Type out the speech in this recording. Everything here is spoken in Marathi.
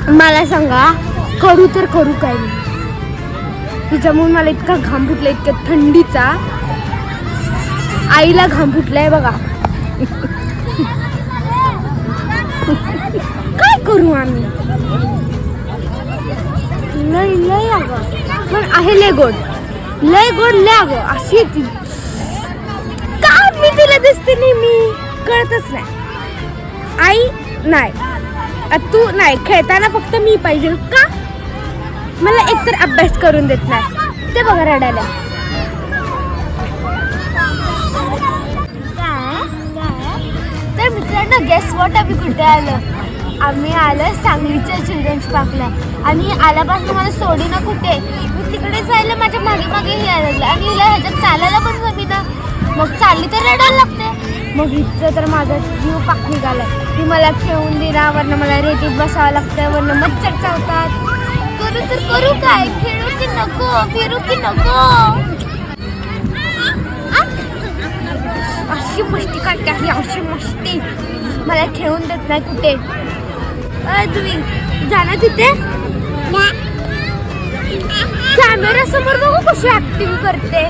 मला सांगा करू तर करू काय मी. तिच्यामुळे मला इतका घाम फुटला, इतक्या थंडीचा. आईला घाम फुटलाय बघा. काय करू आम्ही. लय लय अगं पण आहे लय गोड, लय गोड लय अगं अशी येते. का मी तिला दिसते नेहमी कळतच नाही. आई नाही, तू नाही, खेळताना फक्त मी पाहिजे का. मला एकतर अभ्यास करून देत नाही. ते बघा रडायला. तर मित्रांनो गेस व्हॉट, आम्ही कुठे आलो. आम्ही आलो सांगलीच्या चिल्ड्रन्स पार्कला. आणि आल्यापासून मला सोडी ना कुठे, मी तिकडे जायला माझ्या मागे मागे यायला लागलं. आणि हिला ह्याच्यात चालायला पण जमीना. मग चालली तर रडायला लागते. मग इथं तर माझा जीव पाक निघाला. ती मला खेळून दिला, वरनं मला रेतीत बसावं लागतं, वरनं मच्छर चावतात. करू तर करू काय, खेळू की नको, फिरू की नको. अशी मस्ती काढते आहे, अशी मस्ती. मला खेळून देत नाही कुठे. तुम्ही जाणार तिथे. कॅमेरा समोर बघू कशी ऍक्टिंग करते.